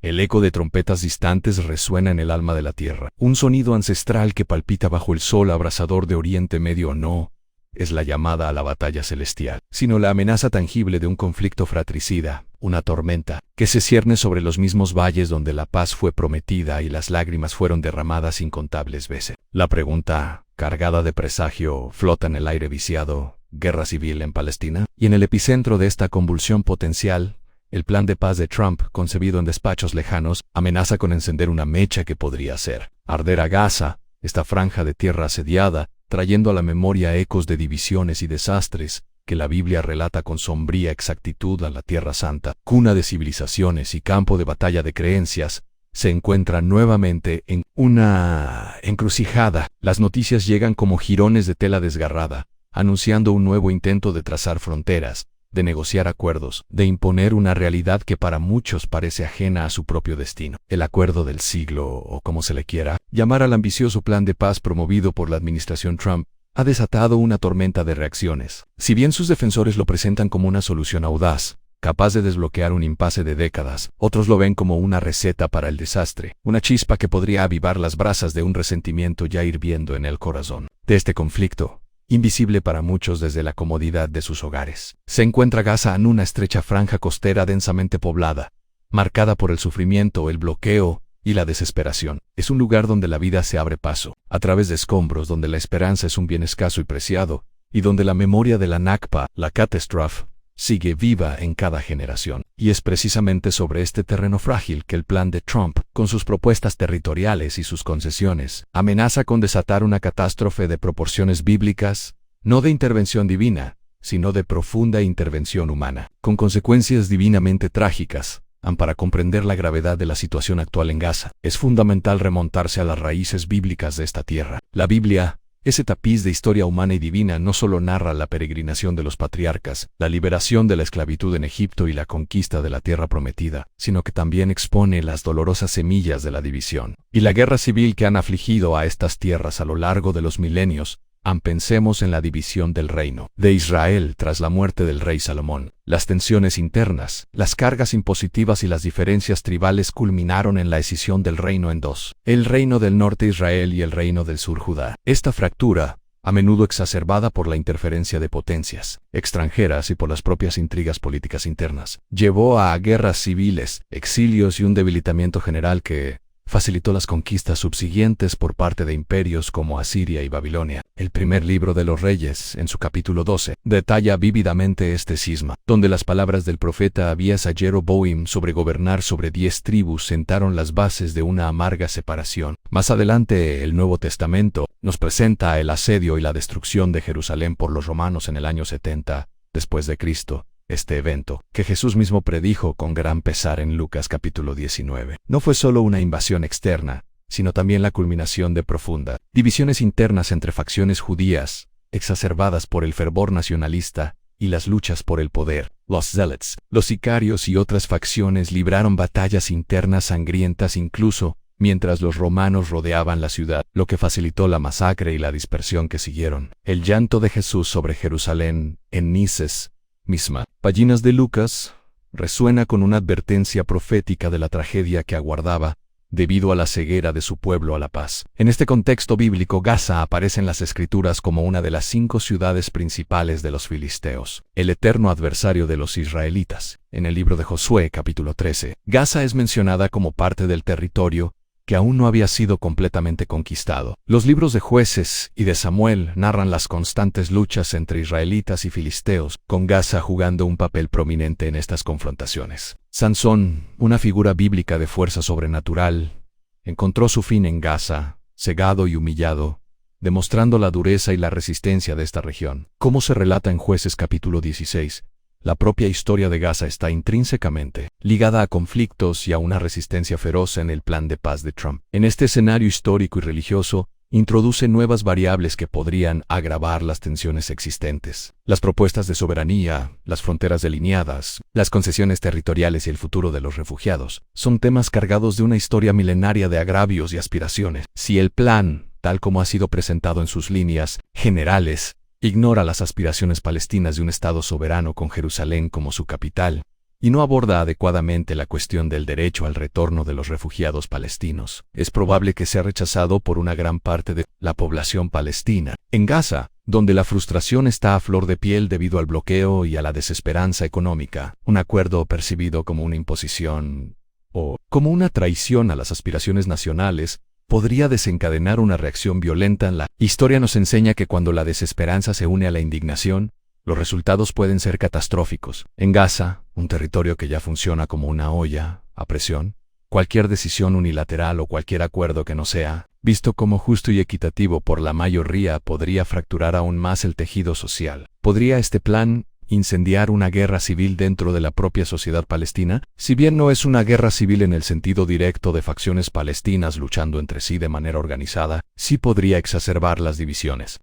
El eco de trompetas distantes resuena en el alma de la tierra. Un sonido ancestral que palpita bajo el sol abrasador de Oriente Medio no es la llamada a la batalla celestial, sino la amenaza tangible de un conflicto fratricida, una tormenta, que se cierne sobre los mismos valles donde la paz fue prometida y las lágrimas fueron derramadas incontables veces. La pregunta, cargada de presagio, flota en el aire viciado: ¿guerra civil en Palestina? Y en el epicentro de esta convulsión potencial, el plan de paz de Trump, concebido en despachos lejanos, amenaza con encender una mecha que podría hacer arder a Gaza, esta franja de tierra asediada, trayendo a la memoria ecos de divisiones y desastres que la Biblia relata con sombría exactitud. A la Tierra Santa, cuna de civilizaciones y campo de batalla de creencias, se encuentra nuevamente en una encrucijada. Las noticias llegan como jirones de tela desgarrada, anunciando un nuevo intento de trazar fronteras, de negociar acuerdos, de imponer una realidad que para muchos parece ajena a su propio destino. El acuerdo del siglo, o como se le quiera llamar al ambicioso plan de paz promovido por la administración Trump, ha desatado una tormenta de reacciones. Si bien sus defensores lo presentan como una solución audaz, capaz de desbloquear un impasse de décadas, otros lo ven como una receta para el desastre, una chispa que podría avivar las brasas de un resentimiento ya hirviendo en el corazón. De este conflicto, invisible para muchos desde la comodidad de sus hogares, se encuentra Gaza en una estrecha franja costera densamente poblada, marcada por el sufrimiento, el bloqueo y la desesperación. Es un lugar donde la vida se abre paso, a través de escombros, donde la esperanza es un bien escaso y preciado, y donde la memoria de la Nakba, la catástrofe, sigue viva en cada generación. Y es precisamente sobre este terreno frágil que el plan de Trump, con sus propuestas territoriales y sus concesiones, amenaza con desatar una catástrofe de proporciones bíblicas, no de intervención divina, sino de profunda intervención humana, con consecuencias divinamente trágicas. Para comprender la gravedad de la situación actual en Gaza, es fundamental remontarse a las raíces bíblicas de esta tierra. La Biblia, ese tapiz de historia humana y divina, no solo narra la peregrinación de los patriarcas, la liberación de la esclavitud en Egipto y la conquista de la tierra prometida, sino que también expone las dolorosas semillas de la división y la guerra civil que han afligido a estas tierras a lo largo de los milenios. Pensemos en la división del reino de Israel tras la muerte del rey Salomón. Las tensiones internas, las cargas impositivas y las diferencias tribales culminaron en la escisión del reino en dos: el reino del norte Israel y el reino del sur Judá. Esta fractura, a menudo exacerbada por la interferencia de potencias extranjeras y por las propias intrigas políticas internas, llevó a guerras civiles, exilios y un debilitamiento general que facilitó las conquistas subsiguientes por parte de imperios como Asiria y Babilonia. El primer libro de los Reyes, en su capítulo 12, detalla vívidamente este cisma, donde las palabras del profeta Abías a Jeroboam sobre gobernar sobre 10 tribus sentaron las bases de una amarga separación. Más adelante, el Nuevo Testamento nos presenta el asedio y la destrucción de Jerusalén por los romanos en el año 70 después de Cristo. Este evento, que Jesús mismo predijo con gran pesar en Lucas capítulo 19, no fue solo una invasión externa, sino también la culminación de profundas divisiones internas entre facciones judías, exacerbadas por el fervor nacionalista y las luchas por el poder. Los zealots, los sicarios y otras facciones libraron batallas internas sangrientas incluso mientras los romanos rodeaban la ciudad, lo que facilitó la masacre y la dispersión que siguieron. El llanto de Jesús sobre Jerusalén, en Nices, misma páginas de Lucas, resuena con una advertencia profética de la tragedia que aguardaba debido a la ceguera de su pueblo a la paz. En este contexto bíblico, Gaza aparece en las Escrituras como una de las 5 ciudades principales de los filisteos, el eterno adversario de los israelitas. En el libro de Josué, capítulo 13, Gaza es mencionada como parte del territorio que aún no había sido completamente conquistado. Los libros de Jueces y de Samuel narran las constantes luchas entre israelitas y filisteos, con Gaza jugando un papel prominente en estas confrontaciones. Sansón, una figura bíblica de fuerza sobrenatural, encontró su fin en Gaza, cegado y humillado, demostrando la dureza y la resistencia de esta región. Como se relata en Jueces capítulo 16, la propia historia de Gaza está intrínsecamente ligada a conflictos y a una resistencia feroz en el plan de paz de Trump. En este escenario histórico y religioso, introduce nuevas variables que podrían agravar las tensiones existentes. Las propuestas de soberanía, las fronteras delineadas, las concesiones territoriales y el futuro de los refugiados son temas cargados de una historia milenaria de agravios y aspiraciones. Si el plan, tal como ha sido presentado en sus líneas generales, ignora las aspiraciones palestinas de un Estado soberano con Jerusalén como su capital, y no aborda adecuadamente la cuestión del derecho al retorno de los refugiados palestinos. Es probable que sea rechazado por una gran parte de la población palestina. En Gaza, donde la frustración está a flor de piel debido al bloqueo y a la desesperanza económica, un acuerdo percibido como una imposición o como una traición a las aspiraciones nacionales podría desencadenar una reacción violenta. La historia nos enseña que cuando la desesperanza se une a la indignación, los resultados pueden ser catastróficos. En Gaza, un territorio que ya funciona como una olla a presión, cualquier decisión unilateral o cualquier acuerdo que no sea visto como justo y equitativo por la mayoría podría fracturar aún más el tejido social. ¿Podría este plan incendiar una guerra civil dentro de la propia sociedad palestina? Si bien no es una guerra civil en el sentido directo de facciones palestinas luchando entre sí de manera organizada, sí podría exacerbar las divisiones.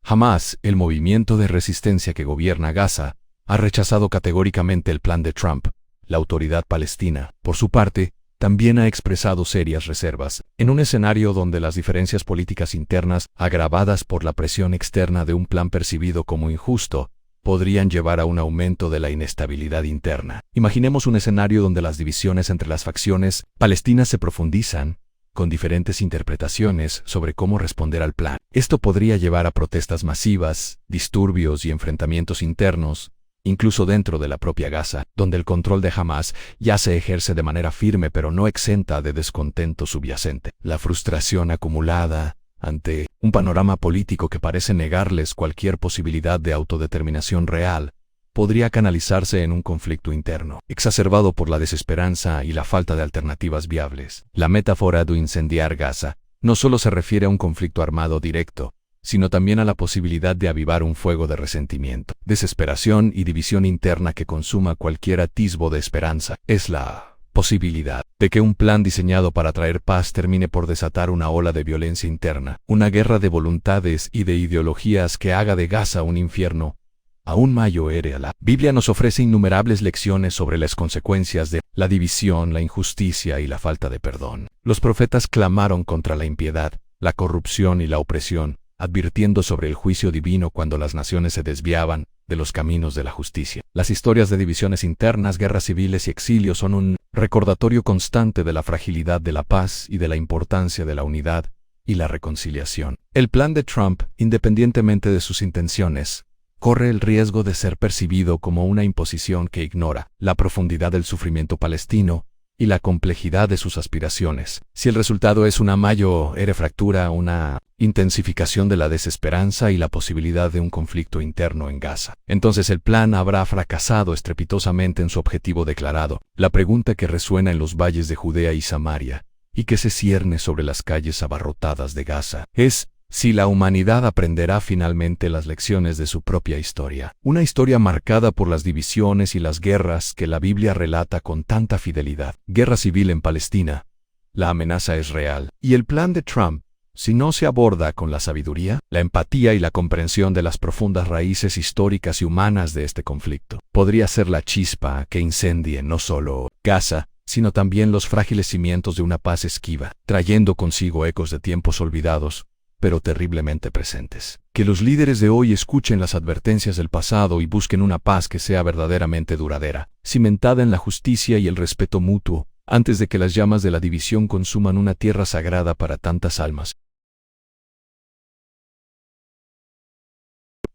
Jamás, el movimiento de resistencia que gobierna Gaza, ha rechazado categóricamente el plan de Trump. La autoridad palestina, por su parte, también ha expresado serias reservas. En un escenario donde las diferencias políticas internas, agravadas por la presión externa de un plan percibido como injusto, podrían llevar a un aumento de la inestabilidad interna. Imaginemos un escenario donde las divisiones entre las facciones palestinas se profundizan, con diferentes interpretaciones sobre cómo responder al plan. Esto podría llevar a protestas masivas, disturbios y enfrentamientos internos, incluso dentro de la propia Gaza, donde el control de Hamás ya se ejerce de manera firme pero no exenta de descontento subyacente. La frustración acumulada ante un panorama político que parece negarles cualquier posibilidad de autodeterminación real, podría canalizarse en un conflicto interno, exacerbado por la desesperanza y la falta de alternativas viables. La metáfora de incendiar Gaza no solo se refiere a un conflicto armado directo, sino también a la posibilidad de avivar un fuego de resentimiento, desesperación y división interna que consuma cualquier atisbo de esperanza. Es la posibilidad de que un plan diseñado para traer paz termine por desatar una ola de violencia interna, una guerra de voluntades y de ideologías que haga de Gaza un infierno aún mayor. La Biblia nos ofrece innumerables lecciones sobre las consecuencias de la división, la injusticia y la falta de perdón. Los profetas clamaron contra la impiedad, la corrupción y la opresión, advirtiendo sobre el juicio divino cuando las naciones se desviaban de los caminos de la justicia. Las historias de divisiones internas, guerras civiles y exilio son un recordatorio constante de la fragilidad de la paz y de la importancia de la unidad y la reconciliación. El plan de Trump, independientemente de sus intenciones, corre el riesgo de ser percibido como una imposición que ignora la profundidad del sufrimiento palestino y la complejidad de sus aspiraciones. Si el resultado es una mayor fractura, una intensificación de la desesperanza y la posibilidad de un conflicto interno en Gaza, entonces el plan habrá fracasado estrepitosamente en su objetivo declarado. La pregunta que resuena en los valles de Judea y Samaria, y que se cierne sobre las calles abarrotadas de Gaza, es si la humanidad aprenderá finalmente las lecciones de su propia historia. Una historia marcada por las divisiones y las guerras que la Biblia relata con tanta fidelidad. Guerra civil en Palestina. La amenaza es real. Y el plan de Trump, si no se aborda con la sabiduría, la empatía y la comprensión de las profundas raíces históricas y humanas de este conflicto, podría ser la chispa que incendie no solo Gaza, sino también los frágiles cimientos de una paz esquiva, trayendo consigo ecos de tiempos olvidados, pero terriblemente presentes. Que los líderes de hoy escuchen las advertencias del pasado y busquen una paz que sea verdaderamente duradera, cimentada en la justicia y el respeto mutuo, antes de que las llamas de la división consuman una tierra sagrada para tantas almas.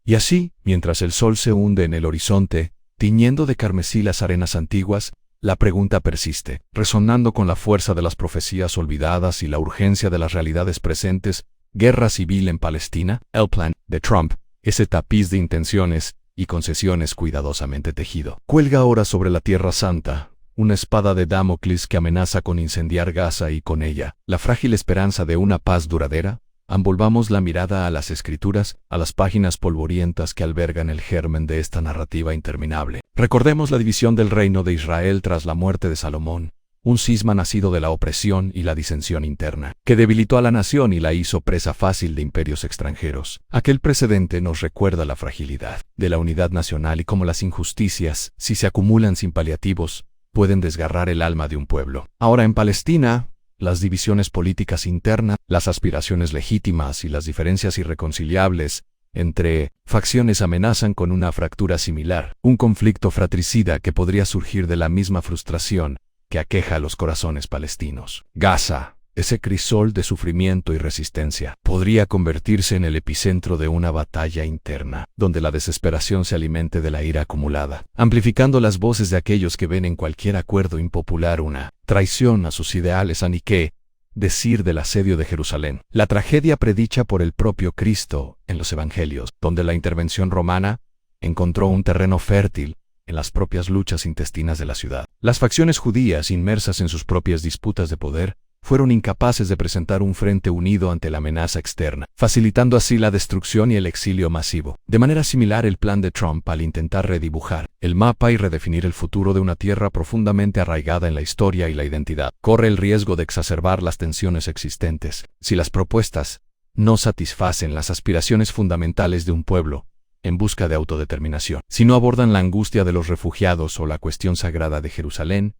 Y así, mientras el sol se hunde en el horizonte, tiñendo de carmesí las arenas antiguas, la pregunta persiste, resonando con la fuerza de las profecías olvidadas y la urgencia de las realidades presentes. Guerra civil en Palestina. El plan de Trump, ese tapiz de intenciones y concesiones cuidadosamente tejido, cuelga ahora sobre la Tierra Santa, una espada de Damocles que amenaza con incendiar Gaza y con ella la frágil esperanza de una paz duradera. Envolvamos la mirada a las Escrituras, a las páginas polvorientas que albergan el germen de esta narrativa interminable. Recordemos la división del reino de Israel tras la muerte de Salomón, un cisma nacido de la opresión y la disensión interna, que debilitó a la nación y la hizo presa fácil de imperios extranjeros. Aquel precedente nos recuerda la fragilidad de la unidad nacional y cómo las injusticias, si se acumulan sin paliativos, pueden desgarrar el alma de un pueblo. Ahora en Palestina, las divisiones políticas internas, las aspiraciones legítimas y las diferencias irreconciliables entre facciones amenazan con una fractura similar, un conflicto fratricida que podría surgir de la misma frustración que aqueja a los corazones palestinos. Gaza, ese crisol de sufrimiento y resistencia, podría convertirse en el epicentro de una batalla interna, donde la desesperación se alimente de la ira acumulada, amplificando las voces de aquellos que ven en cualquier acuerdo impopular una traición a sus ideales. Ni qué decir del asedio de Jerusalén, la tragedia predicha por el propio Cristo en los Evangelios, donde la intervención romana encontró un terreno fértil en las propias luchas intestinas de la ciudad. Las facciones judías, inmersas en sus propias disputas de poder, fueron incapaces de presentar un frente unido ante la amenaza externa, facilitando así la destrucción y el exilio masivo. De manera similar, el plan de Trump al intentar redibujar el mapa y redefinir el futuro de una tierra profundamente arraigada en la historia y la identidad, corre el riesgo de exacerbar las tensiones existentes. Si las propuestas no satisfacen las aspiraciones fundamentales de un pueblo en busca de autodeterminación, si no abordan la angustia de los refugiados o la cuestión sagrada de Jerusalén,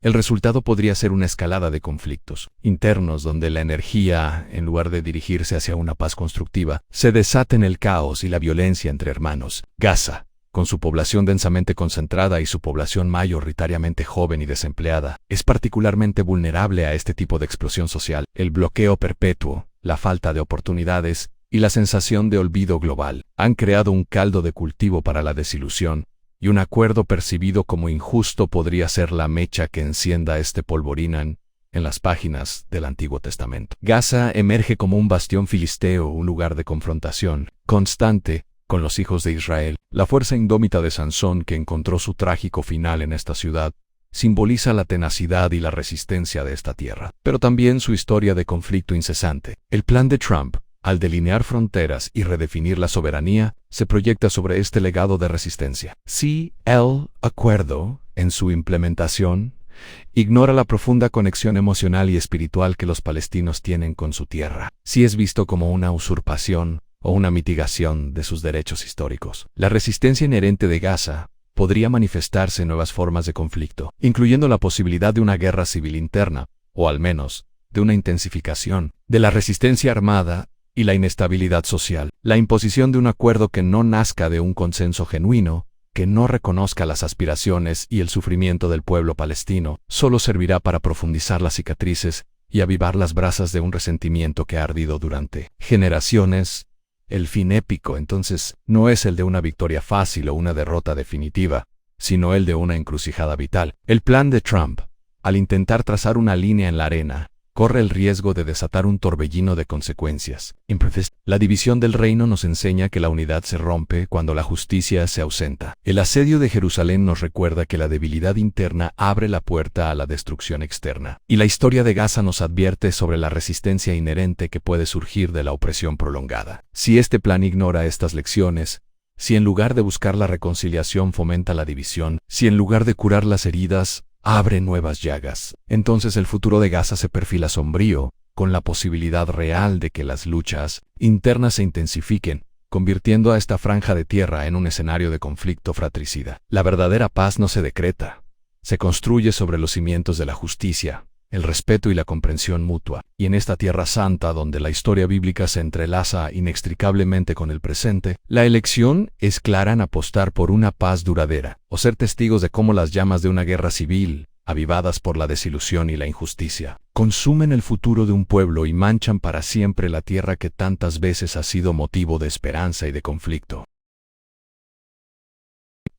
el resultado podría ser una escalada de conflictos internos donde la energía, en lugar de dirigirse hacia una paz constructiva, se desata en el caos y la violencia entre hermanos. Gaza, con su población densamente concentrada y su población mayoritariamente joven y desempleada, es particularmente vulnerable a este tipo de explosión social. El bloqueo perpetuo, la falta de oportunidades y la sensación de olvido global han creado un caldo de cultivo para la desilusión, y un acuerdo percibido como injusto podría ser la mecha que encienda este polvorín en las páginas del Antiguo Testamento. Gaza emerge como un bastión filisteo, un lugar de confrontación constante con los hijos de Israel. La fuerza indómita de Sansón, que encontró su trágico final en esta ciudad, simboliza la tenacidad y la resistencia de esta tierra, pero también su historia de conflicto incesante. El plan de Trump, al delinear fronteras y redefinir la soberanía, se proyecta sobre este legado de resistencia. Si el acuerdo, en su implementación, ignora la profunda conexión emocional y espiritual que los palestinos tienen con su tierra, si es visto como una usurpación o una mitigación de sus derechos históricos, la resistencia inherente de Gaza podría manifestarse en nuevas formas de conflicto, incluyendo la posibilidad de una guerra civil interna, o al menos, de una intensificación de la resistencia armada y la inestabilidad social. La imposición de un acuerdo que no nazca de un consenso genuino, que no reconozca las aspiraciones y el sufrimiento del pueblo palestino, solo servirá para profundizar las cicatrices y avivar las brasas de un resentimiento que ha ardido durante generaciones. El fin épico, entonces, no es el de una victoria fácil o una derrota definitiva, sino el de una encrucijada vital. El plan de Trump, al intentar trazar una línea en la arena, corre el riesgo de desatar un torbellino de consecuencias. La división del reino nos enseña que la unidad se rompe cuando la justicia se ausenta. El asedio de Jerusalén nos recuerda que la debilidad interna abre la puerta a la destrucción externa. Y la historia de Gaza nos advierte sobre la resistencia inherente que puede surgir de la opresión prolongada. Si este plan ignora estas lecciones, si en lugar de buscar la reconciliación fomenta la división, si en lugar de curar las heridas, abre nuevas llagas, entonces el futuro de Gaza se perfila sombrío, con la posibilidad real de que las luchas internas se intensifiquen, convirtiendo a esta franja de tierra en un escenario de conflicto fratricida. La verdadera paz no se decreta, se construye sobre los cimientos de la justicia, el respeto y la comprensión mutua. Y en esta tierra santa donde la historia bíblica se entrelaza inextricablemente con el presente, la elección es clara en apostar por una paz duradera, o ser testigos de cómo las llamas de una guerra civil, avivadas por la desilusión y la injusticia, consumen el futuro de un pueblo y manchan para siempre la tierra que tantas veces ha sido motivo de esperanza y de conflicto.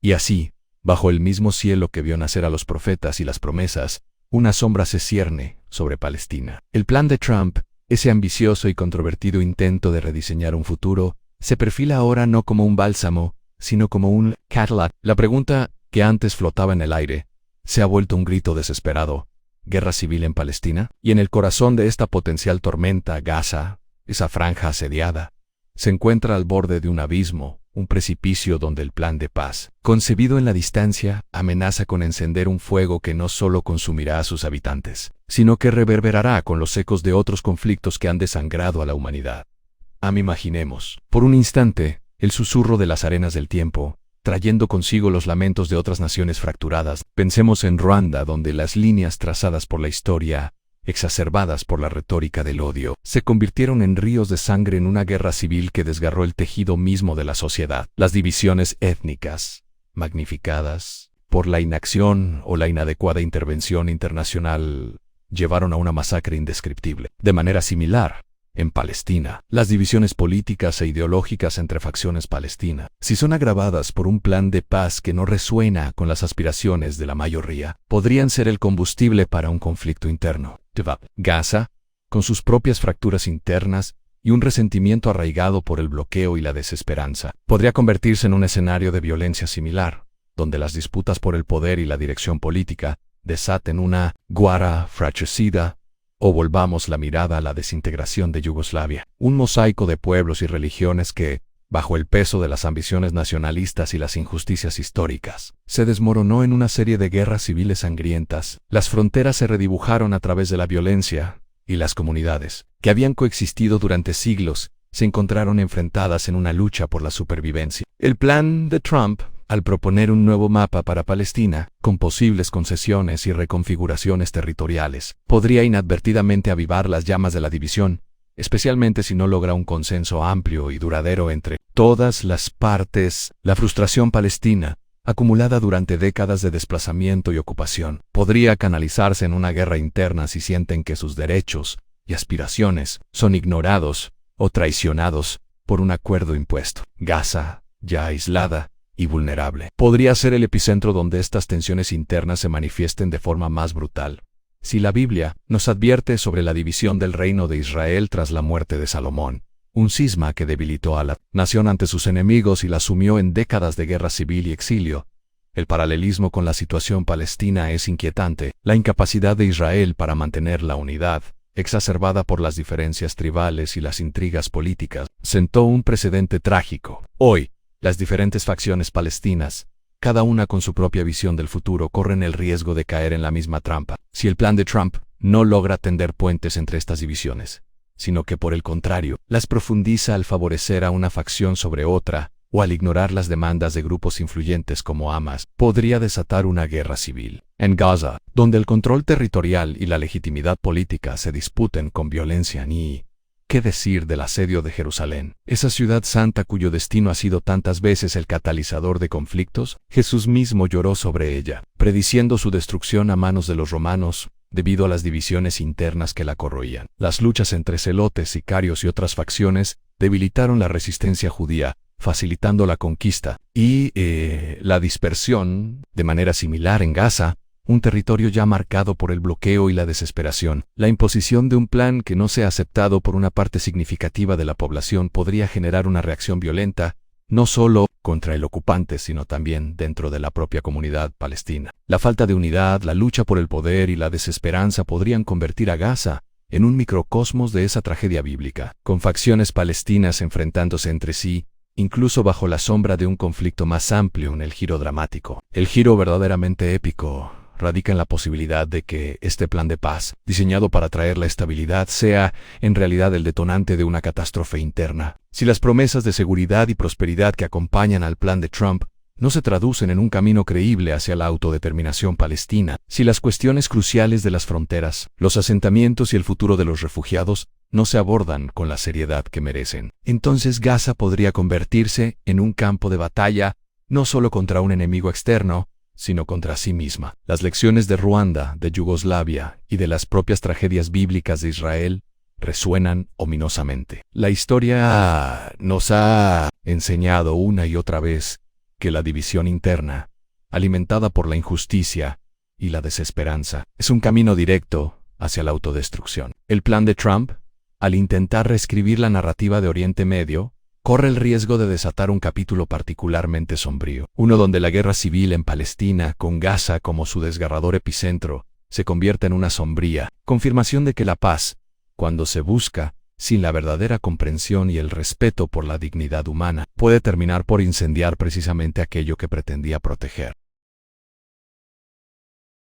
Y así, bajo el mismo cielo que vio nacer a los profetas y las promesas, una sombra se cierne sobre Palestina. El plan de Trump, ese ambicioso y controvertido intento de rediseñar un futuro, se perfila ahora no como un bálsamo, sino como un Cadillac. La pregunta, que antes flotaba en el aire, se ha vuelto un grito desesperado. ¿Guerra civil en Palestina? Y en el corazón de esta potencial tormenta, Gaza, esa franja asediada, se encuentra al borde de un abismo, un precipicio donde el plan de paz, concebido en la distancia, amenaza con encender un fuego que no solo consumirá a sus habitantes, sino que reverberará con los ecos de otros conflictos que han desangrado a la humanidad. Imaginemos, por un instante, el susurro de las arenas del tiempo, trayendo consigo los lamentos de otras naciones fracturadas. Pensemos en Ruanda, donde las líneas trazadas por la historia exacerbadas por la retórica del odio, se convirtieron en ríos de sangre en una guerra civil que desgarró el tejido mismo de la sociedad. Las divisiones étnicas, magnificadas por la inacción o la inadecuada intervención internacional, llevaron a una masacre indescriptible. De manera similar, en Palestina, las divisiones políticas e ideológicas entre facciones palestinas, si son agravadas por un plan de paz que no resuena con las aspiraciones de la mayoría, podrían ser el combustible para un conflicto interno. Gaza, con sus propias fracturas internas y un resentimiento arraigado por el bloqueo y la desesperanza, podría convertirse en un escenario de violencia similar, donde las disputas por el poder y la dirección política desaten una guerra fratricida, o volvamos la mirada a la desintegración de Yugoslavia, un mosaico de pueblos y religiones que, bajo el peso de las ambiciones nacionalistas y las injusticias históricas, se desmoronó en una serie de guerras civiles sangrientas. Las fronteras se redibujaron a través de la violencia, y las comunidades, que habían coexistido durante siglos, se encontraron enfrentadas en una lucha por la supervivencia. El plan de Trump, al proponer un nuevo mapa para Palestina, con posibles concesiones y reconfiguraciones territoriales, podría inadvertidamente avivar las llamas de la división, especialmente si no logra un consenso amplio y duradero entre todas las partes. La frustración palestina, acumulada durante décadas de desplazamiento y ocupación, podría canalizarse en una guerra interna si sienten que sus derechos y aspiraciones son ignorados o traicionados por un acuerdo impuesto. Gaza, ya aislada y vulnerable, podría ser el epicentro donde estas tensiones internas se manifiesten de forma más brutal. Si la Biblia nos advierte sobre la división del reino de Israel tras la muerte de Salomón, un cisma que debilitó a la nación ante sus enemigos y la sumió en décadas de guerra civil y exilio, el paralelismo con la situación palestina es inquietante. La incapacidad de Israel para mantener la unidad, exacerbada por las diferencias tribales y las intrigas políticas, sentó un precedente trágico. Hoy, las diferentes facciones palestinas, cada una con su propia visión del futuro, corren el riesgo de caer en la misma trampa, si el plan de Trump no logra tender puentes entre estas divisiones, sino que por el contrario, las profundiza al favorecer a una facción sobre otra, o al ignorar las demandas de grupos influyentes como Hamas, podría desatar una guerra civil. En Gaza, donde el control territorial y la legitimidad política se disputen con violencia, ni ¿qué decir del asedio de Jerusalén? Esa ciudad santa cuyo destino ha sido tantas veces el catalizador de conflictos. Jesús mismo lloró sobre ella, prediciendo su destrucción a manos de los romanos, debido a las divisiones internas que la corroían. Las luchas entre celotes, sicarios y otras facciones debilitaron la resistencia judía, facilitando la conquista y la dispersión. De manera similar en Gaza, un territorio ya marcado por el bloqueo y la desesperación, la imposición de un plan que no sea aceptado por una parte significativa de la población podría generar una reacción violenta, no solo contra el ocupante, sino también dentro de la propia comunidad palestina. La falta de unidad, la lucha por el poder y la desesperanza podrían convertir a Gaza en un microcosmos de esa tragedia bíblica, con facciones palestinas enfrentándose entre sí, incluso bajo la sombra de un conflicto más amplio en el giro dramático. El giro verdaderamente épico radica en la posibilidad de que este plan de paz, diseñado para traer la estabilidad, sea en realidad el detonante de una catástrofe interna. Si las promesas de seguridad y prosperidad que acompañan al plan de Trump no se traducen en un camino creíble hacia la autodeterminación palestina, si las cuestiones cruciales de las fronteras, los asentamientos y el futuro de los refugiados no se abordan con la seriedad que merecen, entonces Gaza podría convertirse en un campo de batalla no solo contra un enemigo externo, sino contra sí misma. Las lecciones de Ruanda, de Yugoslavia y de las propias tragedias bíblicas de Israel resuenan ominosamente. La historia nos ha enseñado una y otra vez que la división interna, alimentada por la injusticia y la desesperanza, es un camino directo hacia la autodestrucción. El plan de Trump, al intentar reescribir la narrativa de Oriente Medio, corre el riesgo de desatar un capítulo particularmente sombrío, uno donde la guerra civil en Palestina, con Gaza como su desgarrador epicentro, se convierte en una sombría confirmación de que la paz, cuando se busca, sin la verdadera comprensión y el respeto por la dignidad humana, puede terminar por incendiar precisamente aquello que pretendía proteger.